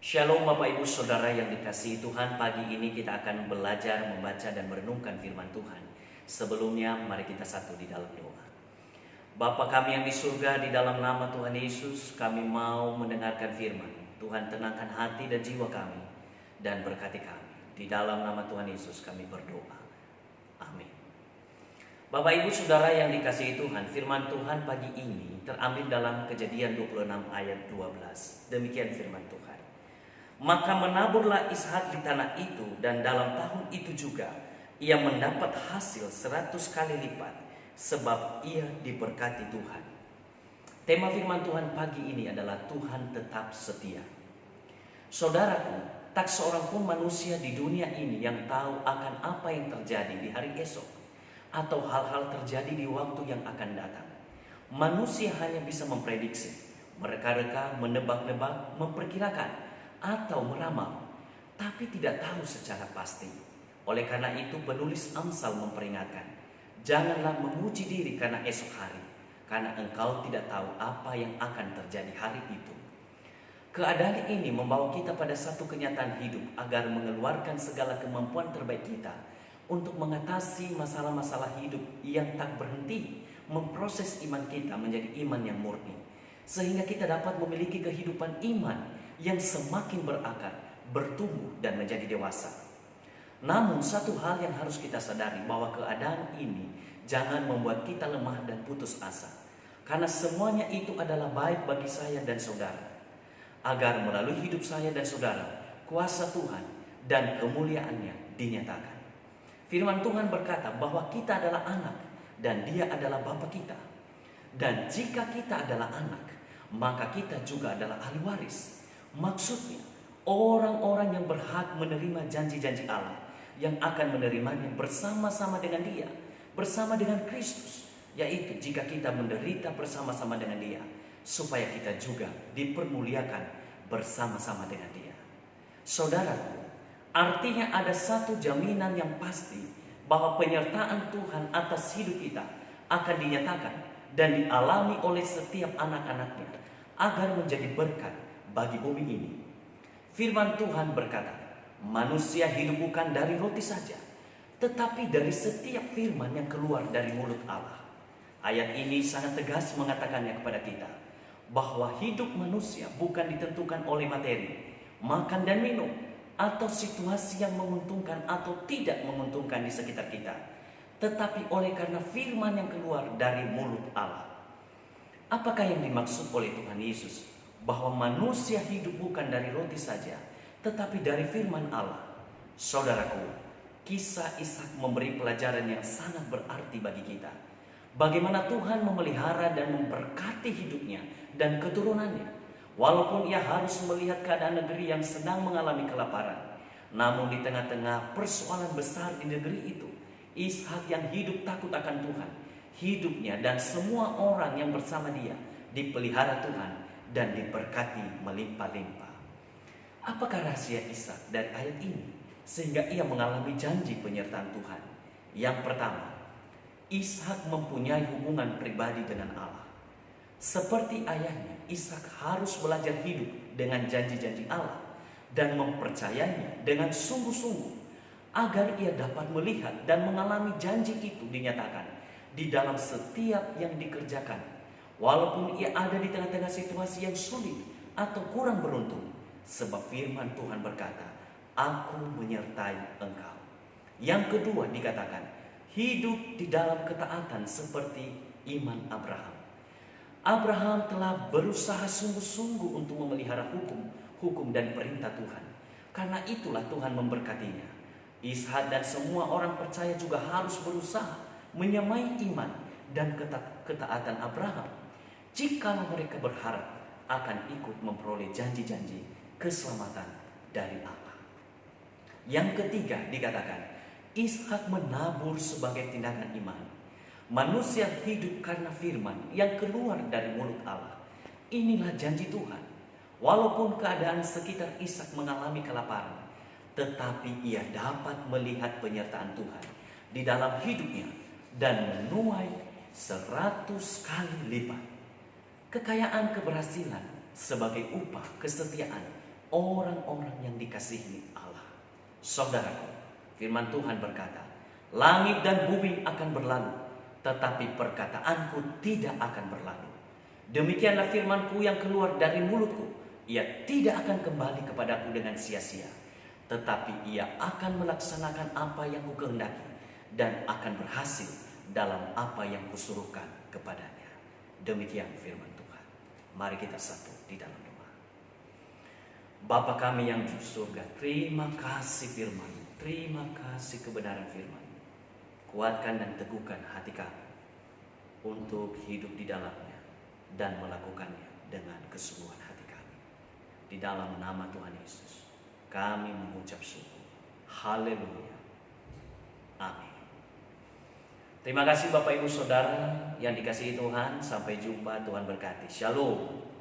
Shalom Bapak Ibu Saudara yang dikasihi Tuhan, pagi ini kita akan belajar membaca dan merenungkan firman Tuhan. Sebelumnya mari kita satu di dalam doa. Bapa kami yang di surga, di dalam nama Tuhan Yesus kami mau mendengarkan firman. Tuhan tenangkan hati dan jiwa kami dan berkati kami. Di dalam nama Tuhan Yesus kami berdoa. Amin. Bapak Ibu Saudara yang dikasihi Tuhan, firman Tuhan pagi ini terambil dalam Kejadian 26 ayat 12. Demikian firman Tuhan. Maka menaburlah Ishak di tanah itu, dan dalam tahun itu juga ia mendapat hasil 100 kali lipat, sebab ia diberkati Tuhan. Tema firman Tuhan pagi ini adalah Tuhan tetap setia. Saudaraku, tak seorang pun manusia di dunia ini yang tahu akan apa yang terjadi di hari esok, atau hal-hal terjadi di waktu yang akan datang. Manusia hanya bisa memprediksi, mereka-reka, menebak-nebak, memperkirakan, atau meramal, tapi tidak tahu secara pasti. Oleh karena itu penulis Amsal memperingatkan, janganlah memuji diri karena esok hari, karena engkau tidak tahu apa yang akan terjadi hari itu. Keadaan ini membawa kita pada satu kenyataan hidup agar mengeluarkan segala kemampuan terbaik kita untuk mengatasi masalah-masalah hidup yang tak berhenti, memproses iman kita menjadi iman yang murni, sehingga kita dapat memiliki kehidupan iman yang semakin berakar, bertumbuh dan menjadi dewasa. Namun satu hal yang harus kita sadari, bahwa keadaan ini jangan membuat kita lemah dan putus asa, karena semuanya itu adalah baik bagi saya dan saudara, agar melalui hidup saya dan saudara kuasa Tuhan dan kemuliaannya dinyatakan. Firman Tuhan berkata bahwa kita adalah anak dan Dia adalah Bapa kita. Dan jika kita adalah anak, maka kita juga adalah ahli waris. Maksudnya, orang-orang yang berhak menerima janji-janji Allah, yang akan menerimanya bersama-sama dengan Dia, bersama dengan Kristus, yaitu jika kita menderita bersama-sama dengan Dia, supaya kita juga dipermuliakan bersama-sama dengan Dia. Saudaraku, artinya ada satu jaminan yang pasti bahwa penyertaan Tuhan atas hidup kita akan dinyatakan dan dialami oleh setiap anak-anaknya agar menjadi berkat bagi bumi ini. Firman Tuhan berkata, manusia hidup bukan dari roti saja, tetapi dari setiap firman yang keluar dari mulut Allah. Ayat ini sangat tegas mengatakannya kepada kita, bahwa hidup manusia bukan ditentukan oleh materi, makan dan minum, atau situasi yang menguntungkan atau tidak menguntungkan di sekitar kita, tetapi oleh karena firman yang keluar dari mulut Allah. Apakah yang dimaksud oleh Tuhan Yesus? Bahwa manusia hidup bukan dari roti saja, tetapi dari firman Allah. Saudaraku, kisah Ishak memberi pelajaran yang sangat berarti bagi kita. Bagaimana Tuhan memelihara dan memberkati hidupnya dan keturunannya, walaupun ia harus melihat keadaan negeri yang sedang mengalami kelaparan. Namun di tengah-tengah persoalan besar di negeri itu, Ishak yang hidup takut akan Tuhan, hidupnya dan semua orang yang bersama dia dipelihara Tuhan dan diberkati melimpah-limpah. Apakah rahasia Ishak dari ayat ini sehingga ia mengalami janji penyertaan Tuhan? Yang pertama, Ishak mempunyai hubungan pribadi dengan Allah. Seperti ayahnya, Ishak harus belajar hidup dengan janji-janji Allah dan mempercayainya dengan sungguh-sungguh, agar ia dapat melihat dan mengalami janji itu dinyatakan di dalam setiap yang dikerjakan. Walaupun ia ada di tengah-tengah situasi yang sulit atau kurang beruntung, sebab firman Tuhan berkata, aku menyertai engkau. Yang kedua dikatakan, hidup di dalam ketaatan seperti iman Abraham. Abraham telah berusaha sungguh-sungguh untuk memelihara hukum dan perintah Tuhan. Karena itulah Tuhan memberkatinya. Ishak dan semua orang percaya juga harus berusaha menyamai iman dan ketaatan Abraham, jika mereka berharap akan ikut memperoleh janji-janji keselamatan dari Allah. Yang ketiga dikatakan, Ishak menabur sebagai tindakan iman. Manusia hidup karena firman yang keluar dari mulut Allah. Inilah janji Tuhan. Walaupun keadaan sekitar Ishak mengalami kelaparan, tetapi ia dapat melihat penyertaan Tuhan di dalam hidupnya dan menuai 100 kali lipat. Kekayaan keberhasilan sebagai upah kesetiaan orang-orang yang dikasihi Allah. Saudaraku, firman Tuhan berkata, langit dan bumi akan berlalu, tetapi perkataanku tidak akan berlalu. Demikianlah firmanku yang keluar dari mulutku, ia tidak akan kembali kepadaku dengan sia-sia, tetapi ia akan melaksanakan apa yang kukehendaki dan akan berhasil dalam apa yang kusuruhkan kepadanya. Demikian firman Tuhan. Mari kita satu di dalam doa. Bapa kami yang di surga, terima kasih firman, terima kasih kebenaran firman. Kuatkan dan teguhkan hati kami untuk hidup di dalamnya dan melakukannya dengan kesungguhan hati kami. Di dalam nama Tuhan Yesus, kami mengucap syukur. Haleluya. Amin. Terima kasih Bapak Ibu Saudara yang dikasihi Tuhan. Sampai jumpa, Tuhan berkati. Shalom.